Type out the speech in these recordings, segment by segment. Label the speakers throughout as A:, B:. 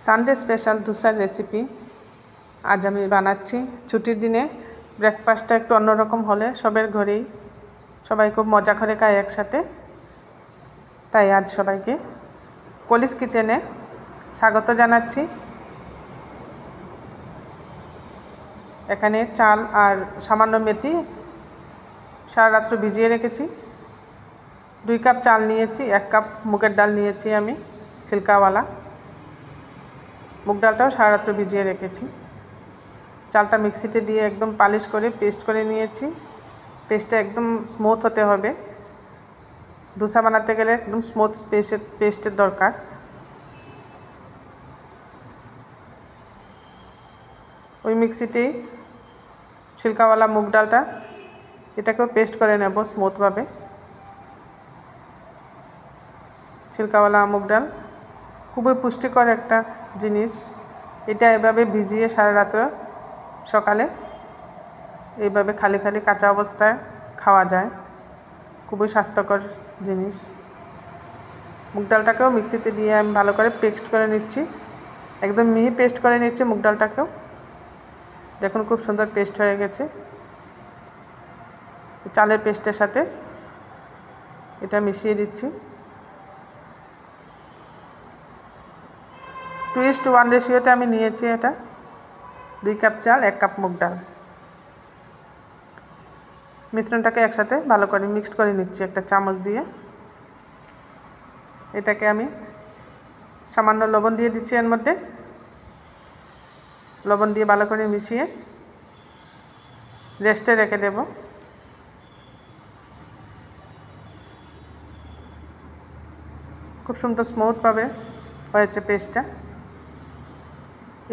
A: Sunday special ধোসার recipe আজ আমি বানাচ্ছি। ছুটির দিনে ব্রেকফাস্টটা একটু অন্যরকম হলে সবার ঘরেই সবাই খুব মজা করে খায় একসাথে। তাই আজ সবাইকে কলিস কিচেনে স্বাগত জানাচ্ছি। এখানে চাল আর সামান্য মেথি সারা রাত্র ভিজিয়ে রেখেছি। 2 কাপ চাল নিয়েছি, 1 কাপ মুগের ডাল নিয়েছি আমি ছিলকাওয়ালা। মুগ ডালটাও সারা রাত্র ভিজিয়ে রেখেছি। চালটা মিক্সিতে দিয়ে একদম পালিশ করে পেস্ট করে নিয়েছি। পেস্টটা একদম স্মুথ হতে হবে। ধোসা বানাতে গেলে একদম স্মুথ পেস্টের দরকার। ওই মিক্সিতেই ছিলকাওয়ালা মুগ ডালটা এটাকেও পেস্ট করে নেব স্মুথভাবে। ছিলকাওয়ালা মুগ ডাল খুবই পুষ্টিকর একটা জিনিস। এটা এভাবে ভিজিয়ে সারা রাত্র সকালে এইভাবে খালি খালি কাঁচা অবস্থায় খাওয়া যায়, খুবই স্বাস্থ্যকর জিনিস। মুগ ডালটাকেও মিক্সিতে দিয়ে আমি ভালো করে পেস্ট করে নিচ্ছি, একদম মিহি পেস্ট করে নিচ্ছি মুগ ডালটাকেও। দেখুন খুব সুন্দর পেস্ট হয়ে গেছে। চালের পেস্টের সাথে এটা মিশিয়ে দিচ্ছি। 2:1 রেশিওতে আমি নিয়েছি এটা। 2 কাপ চাল, 1 কাপ মুগ ডাল। মিশ্রণটাকে একসাথে ভালো করে মিক্সড করে নিচ্ছি একটা চামচ দিয়ে। এটাকে আমি সামান্য লবণ দিয়ে দিচ্ছি এর মধ্যে। লবণ দিয়ে ভালো করে মিশিয়ে রেস্টে রেখে দেব। খুব সুন্দর স্মুথভাবে হয়েছে পেস্টটা।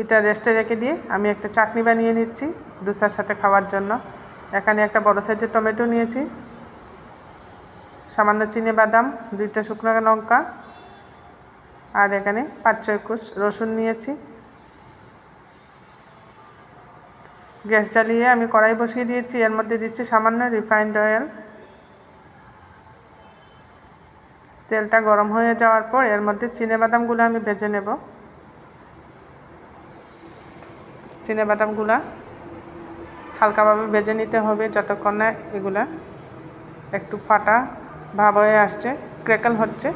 A: এটা রেস্টে রেখে দিয়ে আমি একটা চাটনি বানিয়ে নিচ্ছি ধোসার সাথে খাওয়ার জন্য। এখানে একটা বড় সাইজের টমেটো নিয়েছি, সামান্য চিনেবাদাম, 2টা শুকনো লঙ্কা, আর এখানে 5-6 কোষ রসুন নিয়েছি। গ্যাস জ্বালিয়ে আমি কড়াই বসিয়ে দিয়েছি। এর মধ্যে দিচ্ছি সামান্য রিফাইন্ড অয়েল। তেলটা গরম হয়ে যাওয়ার পর এর মধ্যে চিনেবাদামগুলো আমি ভেজে নেব। চিনেবাদামগুলো হালকাভাবে ভেজে নিতে হবে যতক্ষণ না এগুলা একটু ফাটা ভাব হয়ে আসছে, ক্র্যাকল হচ্ছে।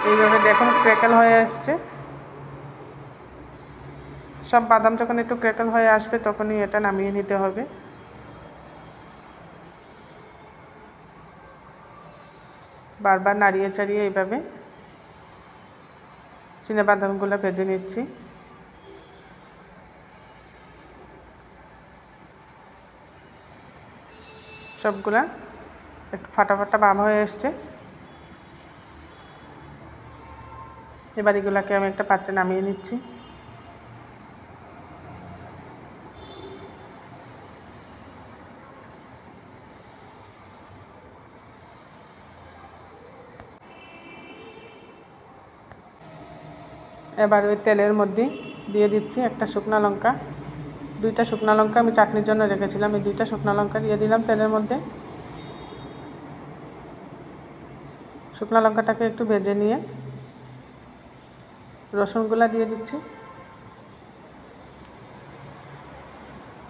A: এইভাবে দেখুন ক্র্যাকল হয়ে আসছে। সব বাদাম যখন একটু ক্র্যাকল হয়ে আসবে তখনই এটা নামিয়ে নিতে হবে। বারবার নাড়িয়ে চাড়িয়ে এইভাবে চিনেবাদামগুলো ভেজে নিচ্ছি। সবগুলা একটু ফাটা ফাটা ভাব হয়ে এসছে। এবার এগুলাকে আমি একটা পাত্রে নামিয়ে নিচ্ছি। এবার ওই তেলের মধ্যে দিয়ে দিচ্ছি একটা শুকনো লঙ্কা। 2টা শুকনো লঙ্কা আমি চাটনির জন্য রেখেছিলাম, এই 2টা শুকনো লঙ্কা দিয়ে দিলাম তেলের মধ্যে। শুকনো লঙ্কাটাকে একটু ভেজে নিয়ে রসুনগুলা দিয়ে দিচ্ছি।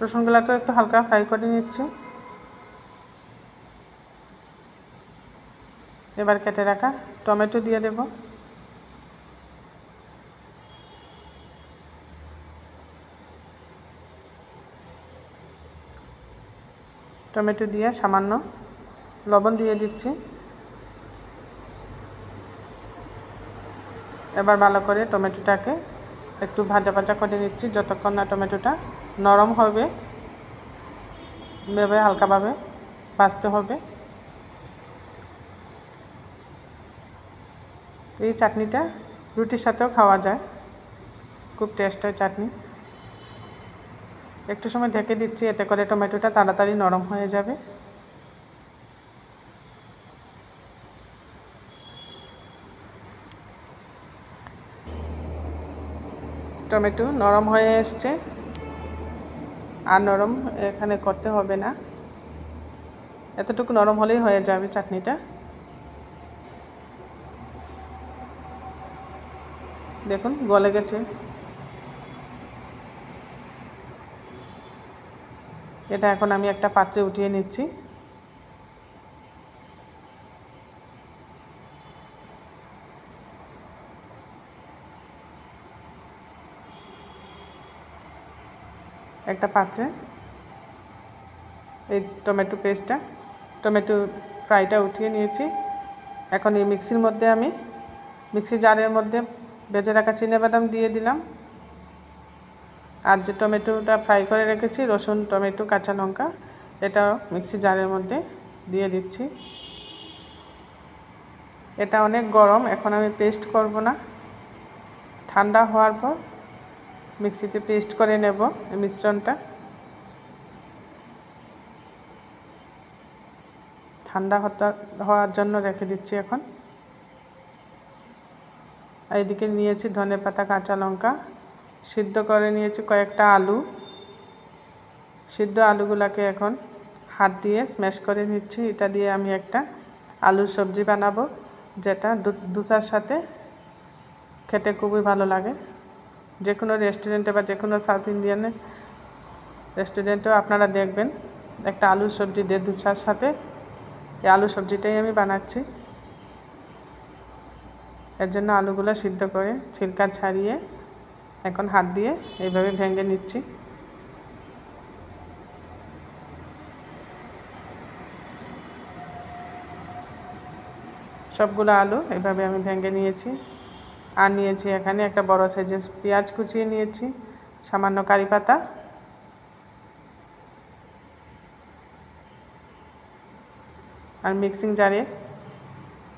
A: রসুনগুলোকে একটু হালকা ফ্রাই করে নিচ্ছি। এবার কেটে রাখা টমেটো দিয়ে দেব। টমেটো দিয়ে সামান্য লবণ দিয়ে দিচ্ছি। এবার ভালো করে টমেটোটাকে একটু ভাজা ভাজা করে নিচ্ছি যতক্ষণ না টমেটোটা নরম হবে। এভাবে হালকাভাবে ভাজতে হবে। এই চাটনিটা রুটির সাথেও খাওয়া যায়, খুব টেস্ট হয় চাটনি। একটু সময় ঢেকে দিচ্ছি, এতে করে টমেটোটা তাড়াতাড়ি নরম হয়ে যাবে। টমেটো নরম হয়ে এসছে, আর নরম এখানে করতে হবে না, এতটুকু নরম হলেই হয়ে যাবে চাটনিটা। দেখুন গলে গেছে। এটা এখন আমি একটা পাত্রে উঠিয়ে নিচ্ছি। একটা পাত্রে এই টমেটো পেস্টটা, টমেটো ফ্রাইটা উঠিয়ে নিয়েছি। এখন এই মিক্সির মধ্যে আমি মিক্সি জারের মধ্যে ভেজে রাখা চিনেবাদাম দিয়ে দিলাম, আর যে টমেটোটা ফ্রাই করে রেখেছি রসুন, টমেটো, কাঁচা লঙ্কা, এটাও মিক্সি জারের মধ্যে দিয়ে দিচ্ছি। এটা অনেক গরম, এখন আমি পেস্ট করব না, ঠান্ডা হওয়ার পর মিক্সিতে পেস্ট করে নেব এই মিশ্রণটা। ঠান্ডা হওয়ার জন্য রেখে দিচ্ছি এখন। এইদিকে নিয়েছি ধনেপাতা, কাঁচা লঙ্কা, সিদ্ধ করে নিয়েছি কয়েকটা আলু। সিদ্ধ আলুগুলোকে এখন হাত দিয়ে স্ম্যাশ করে নিচ্ছি। এটা দিয়ে আমি একটা আলুর সবজি বানাবো, যেটা ধোসার সাথে খেতে খুবই ভালো লাগে। যে কোনো রেস্টুরেন্টে বা যে কোনো সাউথ ইন্ডিয়ানে রেস্টুরেন্টেও আপনারা দেখবেন একটা আলুর সবজি দিয়ে ধোসার সাথে। এই আলু সবজিটাই আমি বানাচ্ছি। এর জন্য আলুগুলো সিদ্ধ করে ছিলকা ছাড়িয়ে এখন হাত দিয়ে এইভাবে ভেঙে নিচ্ছি। সবগুলো আলু এভাবে আমি ভেঙে নিয়েছি। আর নিয়েছি এখানে একটা বড় সাইজের পেঁয়াজ কুচিয়ে নিয়েছি, সামান্য কারি পাতা, আর মিক্সিং জারে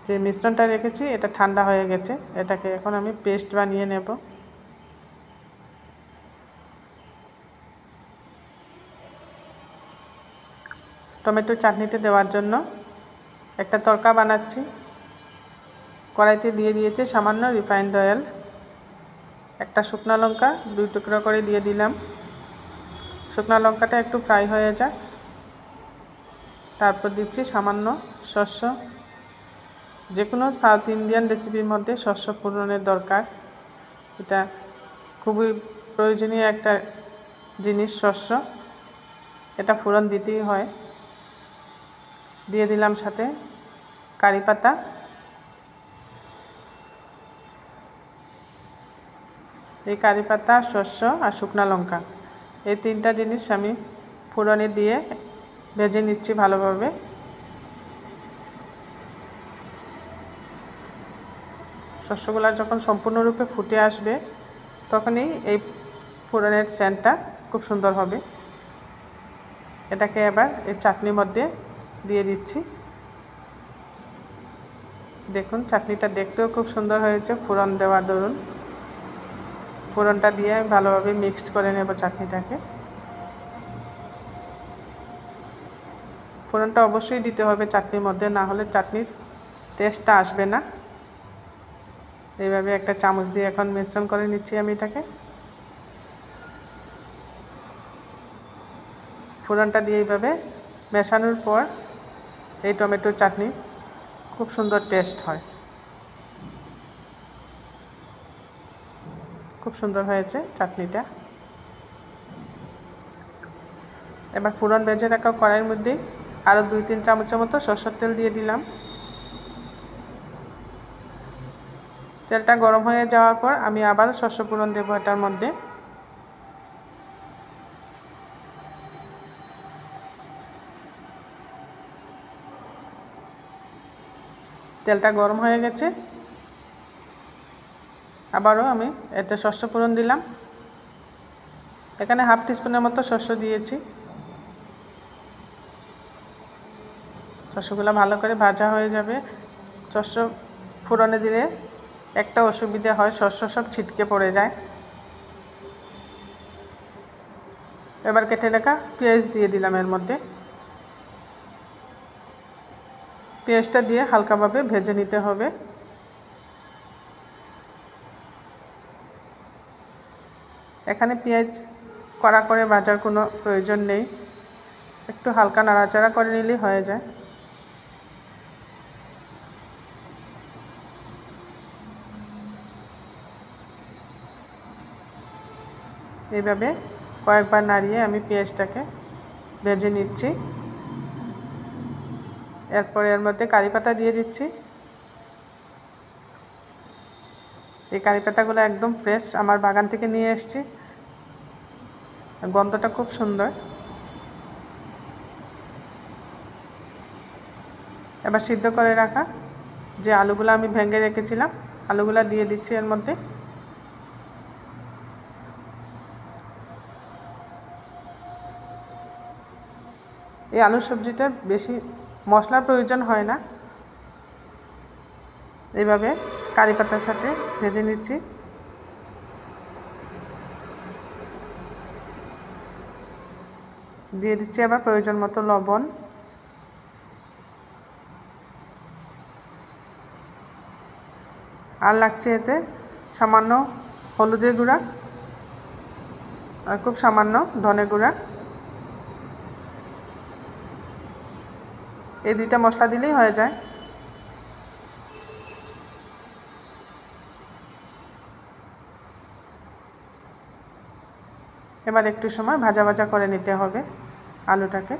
A: যে মিশ্রণটা রেখেছি এটা ঠান্ডা হয়ে গেছে। এটাকে এখন আমি পেস্ট বানিয়ে নেব। টমেটো চাটনিতে দেওয়ার জন্য একটা তড়কা বানাচ্ছি। কড়াইতে দিয়ে দিয়েছি সামান্য রিফাইন্ড অয়েল, একটা শুকনো লঙ্কা 2 টুকরো করে দিয়ে দিলাম। শুকনো লঙ্কাটা একটু ফ্রাই হয়ে যাক, তারপর দিচ্ছি সামান্য শস্য। যে কোনো সাউথ ইন্ডিয়ান রেসিপির মধ্যে শস্য ফোড়নের দরকার, এটা খুবই প্রয়োজনীয় একটা জিনিস শস্য, এটা ফোড়ন দিতেই হয়। দিয়ে দিলাম সাথে কারি পাতা, এই কারি পাতা, শস্য আর শুকনো লঙ্কা, এই 3টা জিনিস আমি ফোড়নে দিয়ে ভেজে নিচ্ছি ভালোভাবে। শস্যগুলো যখন সম্পূর্ণরূপে ফুটে আসবে তখনই এই ফোড়নের সেন্টটা খুব সুন্দর হবে। এটাকে এবার এই চাটনির মধ্যে দিয়ে দিচ্ছি। দেখুন চাটনিটা দেখতেও খুব সুন্দর হয়েছে ফোড়ন দেওয়ার দরুন। ফোড়নটা দিয়ে ভালোভাবে মিক্সড করে নেব চাটনিটাকে। ফোড়নটা অবশ্যই দিতে হবে চাটনির মধ্যে, না হলে চাটনির টেস্টটা আসবে না। এইভাবে একটা চামচ দিয়ে এখন মিশ্রণ করে নিচ্ছি আমি এটাকে। ফোড়নটা দিয়ে এইভাবে মেশানোর পর এই টমেটোর চাটনি খুব সুন্দর টেস্ট হয়। খুব সুন্দর হয়েছে চাটনিটা। এবার ফোড়ন ভেজে রাখা কড়াইয়ের মধ্যে আরও 2-3 চামচের মতো সরষের তেল দিয়ে দিলাম। তেলটা গরম হয়ে যাওয়ার পর আমি আবার শস্য ফোড়ন দেবো এটার মধ্যে। তেলটা গরম হয়ে গেছে, আবারও আমি এতে শস্য ফোড়ন দিলাম। এখানে হাফ টিস্পুনের মতো শস্য দিয়েছি। শস্যগুলো ভালো করে ভাজা হয়ে যাবে। শস্য ফোড়নে দিলে একটা অসুবিধা হয়, শস্য সব ছিটকে পড়ে যায়। এবার কেটে রাখা পেঁয়াজ দিয়ে দিলাম এর মধ্যে। পেঁয়াজটা দিয়ে হালকাভাবে ভেজে নিতে হবে। এখানে পেঁয়াজ কড়া করে ভাজার কোনো প্রয়োজন নেই, একটু হালকা নাড়াচাড়া করে নিলেই হয়ে যায়। এইভাবে কয়েকবার নাড়িয়ে আমি পেঁয়াজটাকে ভেজে নিচ্ছি। এরপর এর মধ্যে কারি পাতা দিয়ে দিচ্ছি। এই কারি পাতাগুলো একদম ফ্রেশ, আমার বাগান থেকে নিয়ে এসেছি। গন্ধটা খুব সুন্দর। এবার সিদ্ধ করে রাখা যে আলুগুলো আমি ভেঙে রেখেছিলাম, আলুগুলো দিয়ে দিচ্ছি এর মধ্যে। এই আলু সবজিটা বেশি মশলার প্রয়োজন হয় না। এইভাবে কারি পাতার সাথে ভেজে নিচ্ছি। দিয়ে দিচ্ছি আবার প্রয়োজন মতো লবণ। আর লাগছে এতে সামান্য হলুদের গুঁড়া আর খুব সামান্য ধনে গুঁড়া। এই দুইটা মশলা দিলেই হয়ে যায়। এবার একটু সময় ভাজা ভাজা করে নিতে হবে আলুটাকে।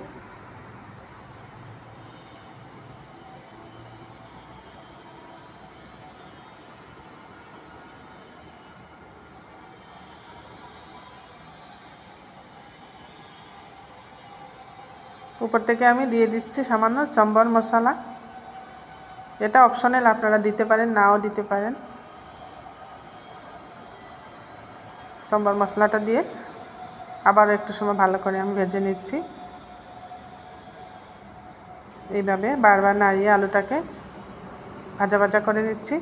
A: উপর থেকে আমি দিয়ে দিচ্ছি সামান্য সম্বর মশলা। এটা অপশনাল, আপনারা দিতে পারেন নাও দিতে পারেন। সম্বর মশলাটা দিয়ে আবার একটু সময় ভালো করে আমি ভেজে নিচ্ছি। এইভাবে বারবার নাড়িয়ে আলুটাকে ভাজা ভাজা করে নিচ্ছি।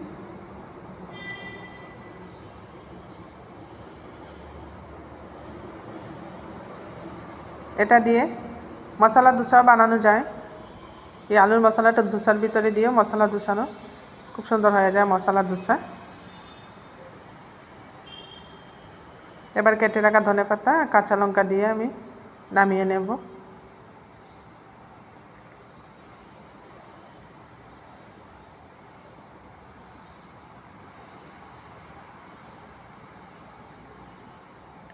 A: এটা দিয়ে মশলা দোসা বানানো যায়। এই আলুর মশলাটা দোসার ভিতরে দিয়ে মশলা দোসানো খুব সুন্দর হয়ে যায় মশলা দোসা। এবার কেটে রাখা ধনেপাতা কাঁচা লঙ্কা দিয়ে আমি নামিয়ে নেব।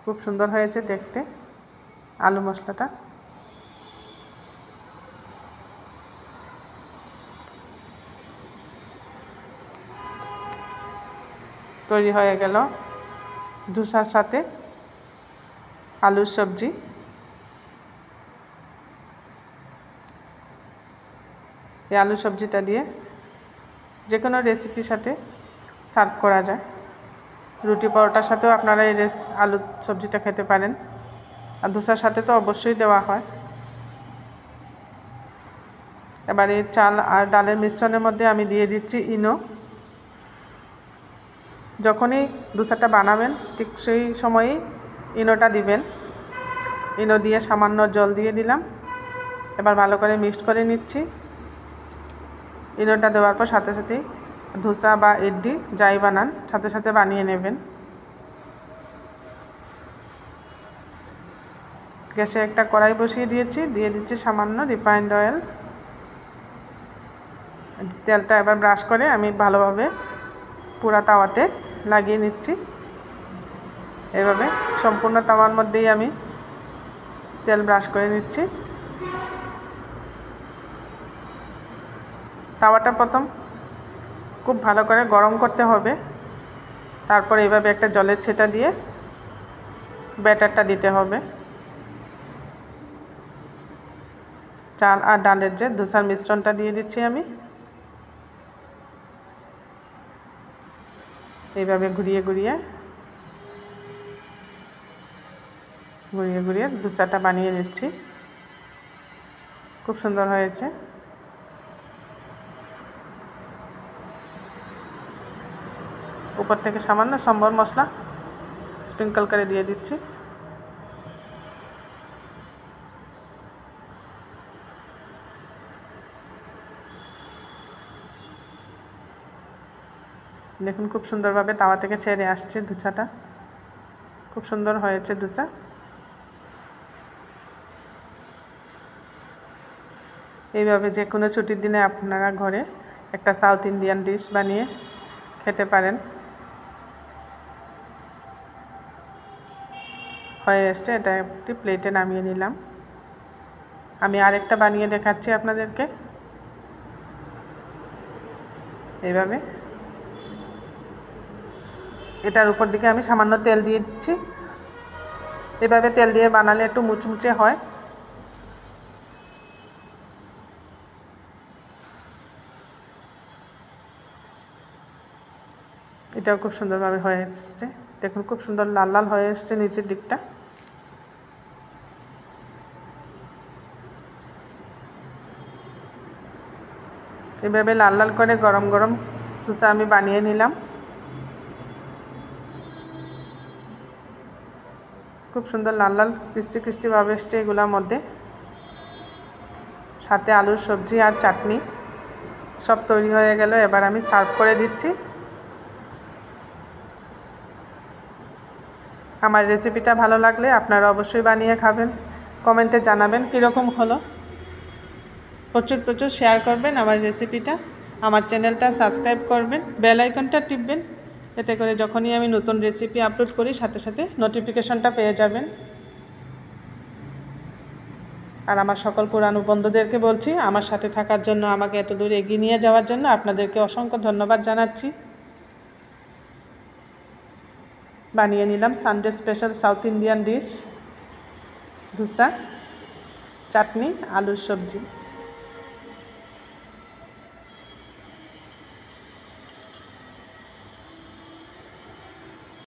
A: খুব সুন্দর হয়েছে দেখতে আলু মশলাটা। তৈরি হয়ে গেল ধোসার সাথে আলুর সবজি। এই আলু সবজিটা দিয়ে যে কোনো রেসিপির সাথে সার্ভ করা যায়। রুটি পরোটার সাথেও আপনারা এই আলু সবজিটা খেতে পারেন। আর ধোসার সাথে তো অবশ্যই দেওয়া হয়। এবার এই চাল আর ডালের মিশ্রণের মধ্যে আমি দিয়ে দিচ্ছি ইনো। যখনই ধোসাটা বানাবেন ঠিক সেই সময়ই ইনোটা দিবেন। ইনো দিয়ে সামান্য জল দিয়ে দিলাম। এবার ভালো করে মিক্সড করে নিচ্ছি। ইনোটা দেওয়ার পর সাথে সাথেই ধোসা বা ইডলি যাই বানান সাথে সাথে বানিয়ে নেবেন। গ্যাসে একটা কড়াই বসিয়ে দিয়েছি, দিয়ে দিচ্ছি সামান্য রিফাইন্ড অয়েল। তেলটা এবার ব্রাশ করে আমি ভালোভাবে পুরা তাওয়াতে লাগিয়ে নিচ্ছি। এভাবে সম্পূর্ণ তাওয়ার মধ্যেই আমি তেল ব্রাশ করে নিচ্ছি। তাওয়াটা প্রথম খুব ভালো করে গরম করতে হবে। তারপর এইভাবে একটা জলের ছিটা দিয়ে ব্যাটারটা দিতে হবে। চাল আর ডালের যে ধোসার মিশ্রণটা দিয়ে দিচ্ছি আমি। এইভাবে ঘুরিয়ে ঘুরিয়ে ধোসাটা বানিয়ে নিচ্ছি। খুব সুন্দর হয়েছে। উপর থেকে সামান্য সম্বর মশলা স্প্রিঙ্কল করে দিয়ে দিচ্ছি। দেখুন খুব সুন্দরভাবে তাওয়া থেকে ছেড়ে আসছে ধোসাটা। খুব সুন্দর হয়েছে ধোসা। এইভাবে যে কোনো ছুটির দিনে আপনারা ঘরে একটা সাউথ ইন্ডিয়ান ডিশ বানিয়ে খেতে পারেন। হয়ে এসছে, এটা একটি প্লেটে নামিয়ে নিলাম। আমি আরেকটা বানিয়ে দেখাচ্ছি আপনাদেরকে। এইভাবে এটার উপর দিকে আমি সামান্য তেল দিয়ে দিচ্ছি। এভাবে তেল দিয়ে বানালে একটু মুচমুচে হয়। এটাও খুব সুন্দরভাবে হয়ে এসছে, দেখুন খুব সুন্দর লাল লাল হয়ে এসছে নিচের দিকটা। এভাবে লাল লাল করে গরম গরম ধোসা আমি বানিয়ে নিলাম। খুব সুন্দর লাল লাল ক্রিস্পি ক্রিস্পি ভাবে এসছে এগুলোর মধ্যে। সাথে আলুর সবজি আর চাটনি সব তৈরি হয়ে গেল। এবার আমি সার্ভ করে দিচ্ছি। আমার রেসিপিটা ভালো লাগলে আপনারা অবশ্যই বানিয়ে খাবেন, কমেন্টে জানাবেন কীরকম হলো। প্রচুর প্রচুর শেয়ার করবেন আমার রেসিপিটা, আমার চ্যানেলটা সাবস্ক্রাইব করবেন, বেল আইকনটা টিপবেন, এতে করে যখনই আমি নতুন রেসিপি আপলোড করি সাথে সাথে নোটিফিকেশনটা পেয়ে যাবেন। আর আমার সকল পুরানো বন্ধুদেরকে বলছি, আমার সাথে থাকার জন্য, আমাকে এত দূর এগিয়ে নিয়ে যাওয়ার জন্য আপনাদেরকে অসংখ্য ধন্যবাদ জানাচ্ছি। বানিয়ে নিলাম Sunday special South Indian dish, dosa, chutney, আলুর সবজি।